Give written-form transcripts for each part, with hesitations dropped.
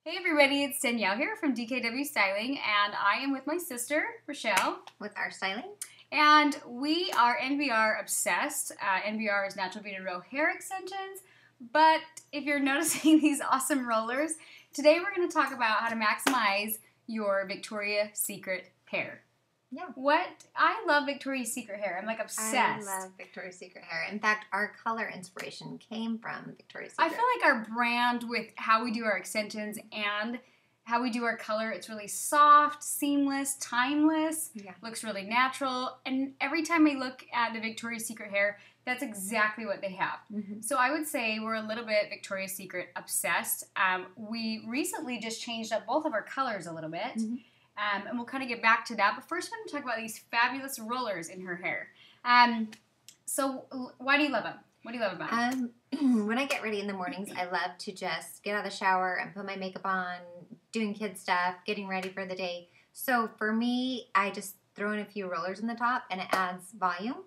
Hey everybody, it's Danielle here from DKW Styling, and I am with my sister, Rochelle. With our styling. And we are NBR obsessed. NBR is natural beaded row hair extensions. But if you're noticing these awesome rollers, today we're going to talk about how to maximize your Victoria's Secret hair. Yeah. I love Victoria's Secret hair. I'm like obsessed. I love Victoria's Secret hair. In fact, our color inspiration came from Victoria's Secret. I feel like our brand with how we do our extensions and how we do our color, it's really soft, seamless, timeless, looks really natural. And every time I look at the Victoria's Secret hair, that's exactly what they have. Mm-hmm. So I would say we're a little bit Victoria's Secret obsessed. We recently just changed up both of our colors a little bit. Mm-hmm. And we'll kind of get back to that. But first, I'm going to talk about these fabulous rollers in her hair. So why do you love them? What do you love about them? When I get ready in the mornings, I love to just get out of the shower and put my makeup on, doing kid stuff, getting ready for the day. So for me, I just throw in a few rollers in the top, and it adds volume.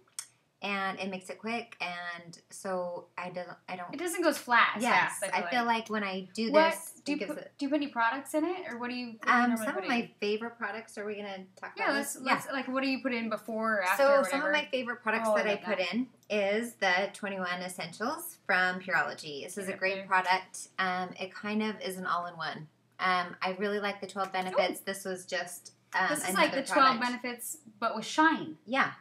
And it makes it quick, and so I don't. It doesn't go as flat. Yes, fast, I feel like when I do this, do you put any products in it, or what do you? Some of my favorite products. Are we gonna talk about? Let's like what do you put in before or after? So or some of my favorite products that I put in is the 21 Essentials from Pureology. This is a great product. It kind of is an all-in-one. I really like the 12 benefits. Oh. This was just this is like the 12 benefits, but with shine. Yeah.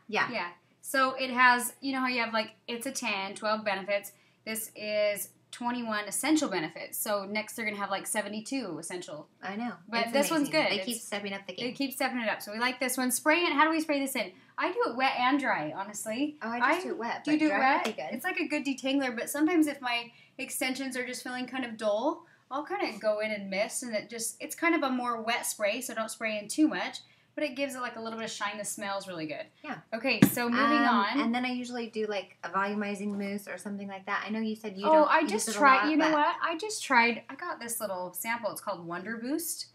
So it has, you know how you have like, it's a 10, 12 benefits. This is 21 essential benefits. So next they're going to have like 72 essential. I know. But this one's good. They keep stepping up the game. They keep stepping it up. So we like this one. Spray it. How do we spray this in? I do it wet and dry, honestly. Oh, I just do it wet. Do you do it wet? Good. It's like a good detangler, but sometimes if my extensions are just feeling kind of dull, I'll kind of go in and mist, and it's kind of a more wet spray, so don't spray in too much. But it gives it like a little bit of shine. The smells really good. Yeah. Okay, so moving on. And then I usually do like a volumizing mousse or something like that. I know you said you don't. Oh, I just tried. You know what? I just tried. I got this little sample. It's called Wonder Boost.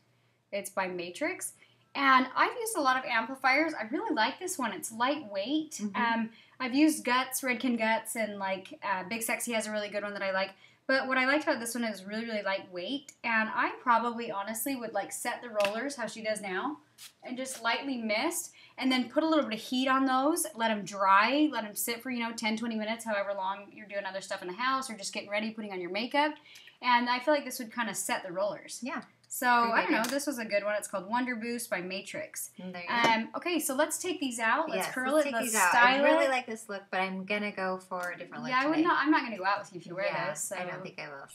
It's by Matrix. And I've used a lot of amplifiers. I really like this one. It's lightweight. Mm-hmm. I've used Guts, Redken Guts, and like Big Sexy has a really good one that I like. But what I liked about this one is really, really lightweight. And I probably, honestly, would like set the rollers, how she does now, and just lightly mist. And then put a little bit of heat on those. Let them dry. Let them sit for, 10, 20 minutes, however long you're doing other stuff in the house or just getting ready, putting on your makeup. And I feel like this would kind of set the rollers. Yeah. So, I don't know. This was a good one. It's called Wonder Boost by Matrix. There you go. Okay, so let's take these out. Let's curl it. Let's style it. I really like this look, but I'm going to go for a different look today. I'm not going to go out with you if you wear this. So. I don't think I will.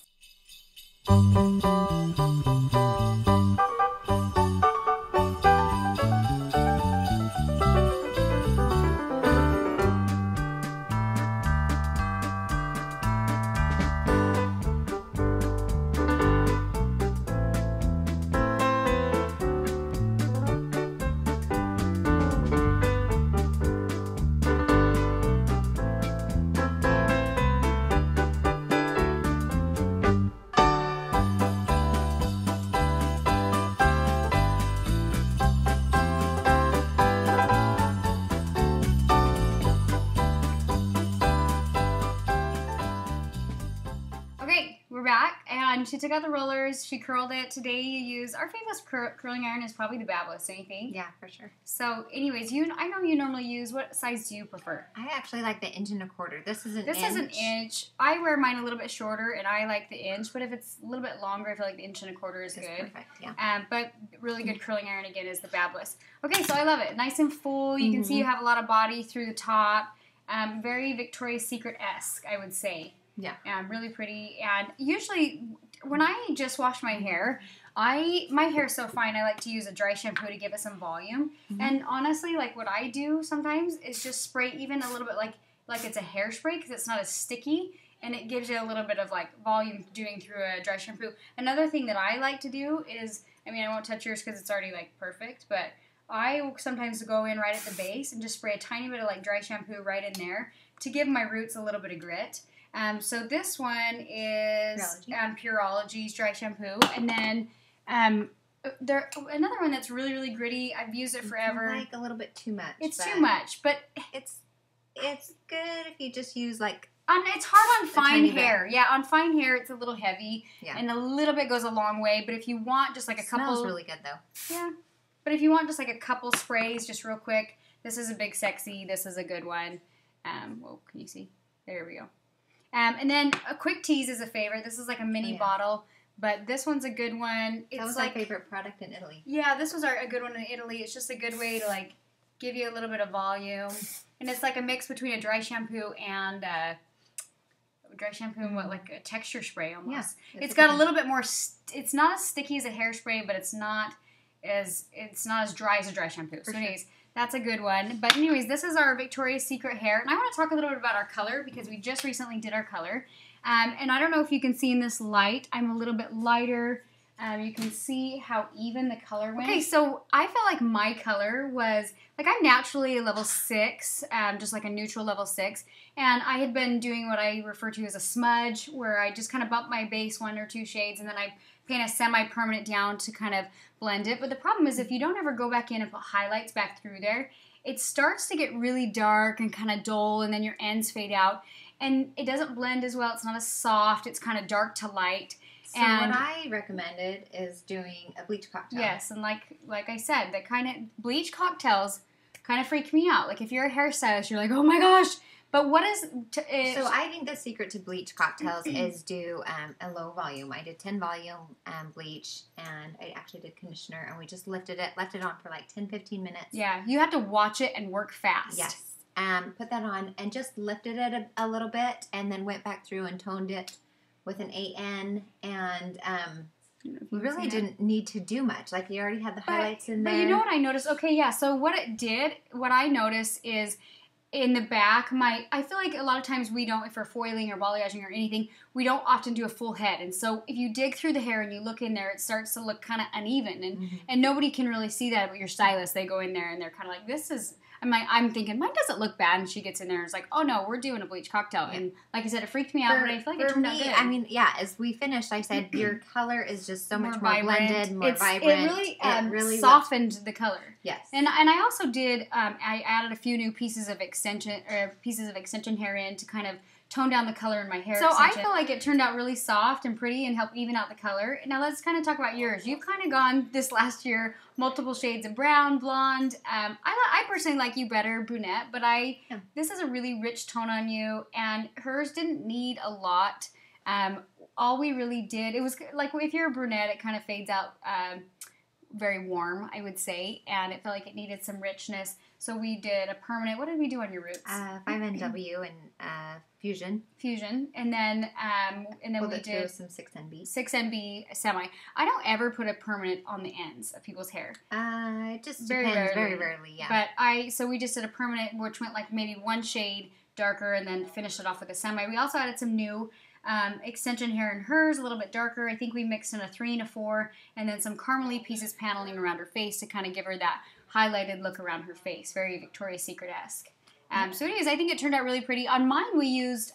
We're back, and she took out the rollers, she curled it. Today you use, our favorite curling iron is probably the Babless, don't you think? Yeah, for sure. So, anyways, I know you normally use, what size do you prefer? I actually like the 1 1/4 inch. This is an inch. This is an inch. I wear mine a little bit shorter, and I like the inch, but if it's a little bit longer, I feel like the 1 1/4 is good. Perfect, yeah. But really good curling iron, again, is the Babless. Okay, so I love it. Nice and full. You can see you have a lot of body through the top. Very Victoria's Secret-esque, I would say. Yeah. Really pretty. And usually, when I just wash my hair, my hair is so fine, I like to use a dry shampoo to give it some volume. Mm-hmm. And honestly, like what I do sometimes is just spray even a little bit like it's a hairspray because it's not as sticky. And it gives you a little bit of like volume doing through a dry shampoo. Another thing that I like to do is, I won't touch yours because it's already like perfect, but I will sometimes go in right at the base and just spray a tiny bit of like dry shampoo right in there to give my roots a little bit of grit. So this one is Pureology's dry shampoo, and then another one that's really, really gritty. I've used it forever. Like a little bit too much. It's too much, but it's good if you just use like It's hard on fine hair. Bit. Yeah, on fine hair it's a little heavy, and a little bit goes a long way. But if you want just like a couple, smells really good though. Yeah, but if you want just like a couple sprays, just real quick, this is a Big Sexy. This is a good one. Whoa, can you see? There we go. And then a Quick Tease is a favorite. This is like a mini bottle, but this one's a good one. That was like, our favorite product in Italy. Yeah, this was a good one in Italy. It's just a good way to like give you a little bit of volume, and it's like a mix between a dry shampoo and what, like a texture spray almost. Yeah, it's got a little bit more. It's not as sticky as a hairspray, but it's not as dry as a dry shampoo. So anyways, that's a good one. But anyways, this is our Victoria's Secret hair, and I want to talk a little bit about our color because we just recently did our color. And I don't know if you can see in this light, I'm a little bit lighter. You can see how even the color went. Okay, so I felt like my color was, like I'm naturally a level 6, just like a neutral level 6. And I had been doing what I refer to as a smudge, where I just kind of bump my base 1 or 2 shades, and then I paint a semi-permanent down to kind of blend it. But the problem is if you don't ever go back in and put highlights back through there, it starts to get really dark and kind of dull, and then your ends fade out. And it doesn't blend as well. It's not as soft. It's kind of dark to light. So what I recommended is doing a bleach cocktail. Yes, and like I said, that kind of bleach cocktails kind of freak me out. Like if you're a hairstylist, you're like, oh my gosh. But what is... so I think the secret to bleach cocktails is do a low volume. I did 10 volume bleach, and I actually did conditioner, and we just left it on for like 10-15 minutes. Yeah, you have to watch it and work fast. Yes. Put that on and just lifted it a little bit, and then went back through and toned it with an 8N, and we really didn't need to do much. Like, you already had the highlights in there. But you know what I noticed? Okay, yeah, so what I noticed is in the back, I feel like a lot of times we don't, if we're foiling or balayaging or anything, we don't often do a full head. And so if you dig through the hair and you look in there, it starts to look kind of uneven. And nobody can really see that but your stylist. They go in there and they're kind of like, this is... I'm thinking, mine doesn't look bad, and she gets in there and is like, oh no, we're doing a bleach cocktail. Yeah. And like I said, it freaked me out, but I feel like it turned out good. I mean, yeah, as we finished, I said, your color is just so much more blended, more vibrant. It really softened the color. Yes. And I also did, I added a few new pieces of extension hair in to kind of tone down the color in my hair. So I feel like it turned out really soft and pretty and helped even out the color. Now let's kind of talk about yours. You've kind of gone this last year multiple shades of brown, blonde. I personally like you better brunette, but this is a really rich tone on you, and hers didn't need a lot. All we really did, it was like if you're a brunette, it kind of fades out very warm, I would say, and it felt like it needed some richness. So we did a permanent. What did we do on your roots? 5NW and Fusion. And then we did some 6NB. 6NB semi. I don't ever put a permanent on the ends of people's hair. It just depends. Very rarely, yeah. But so we just did a permanent, which went like maybe 1 shade darker, and then finished it off with a semi. We also added some new extension hair in hers, a little bit darker. I think we mixed in a 3 and a 4, and then some caramely pieces paneling around her face to kind of give her that highlighted look around her face, very Victoria's Secret-esque. So anyways, I think it turned out really pretty. On mine, we used,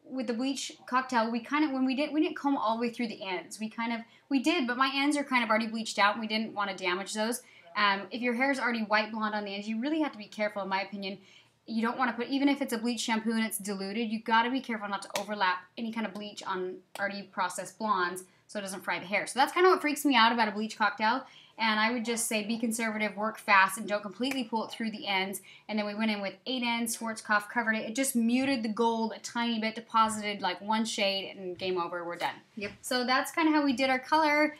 with the bleach cocktail, we didn't comb all the way through the ends. We did, but my ends are kind of already bleached out, and we didn't want to damage those. If your hair is already white blonde on the ends, you really have to be careful, in my opinion. You don't want to put, even if it's a bleach shampoo and it's diluted, you got to be careful not to overlap any kind of bleach on already processed blondes so it doesn't fry the hair. So that's kind of what freaks me out about a bleach cocktail. And I would just say be conservative, work fast, and don't completely pull it through the ends. And then we went in with 8N, Schwarzkopf, covered it. It just muted the gold a tiny bit, deposited like 1 shade, and game over, we're done. Yep. So that's kind of how we did our color.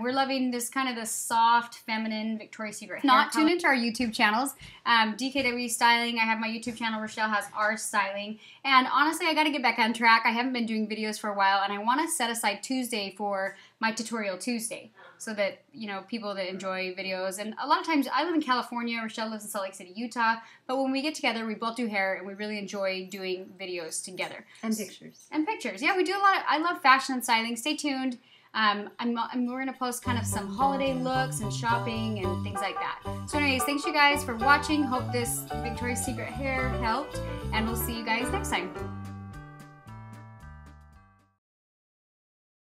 We're loving this kind of the soft, feminine Victoria's Secret hair. Not tune into our YouTube channels. DKW Styling, I have my YouTube channel. Rochelle has our styling. And honestly, I got to get back on track. I haven't been doing videos for a while, and I want to set aside Tuesday for my Tutorial Tuesday so that, you know, people that enjoy videos. And a lot of times, I live in California. Rochelle lives in Salt Lake City, Utah. But when we get together, we both do hair, and we really enjoy doing videos together. And pictures. And pictures. Yeah, we do a lot of, I love fashion and styling. Stay tuned. We're going to post kind of some holiday looks and shopping and things like that. So anyways, thanks you guys for watching. Hope this Victoria's Secret hair helped, and we'll see you guys next time.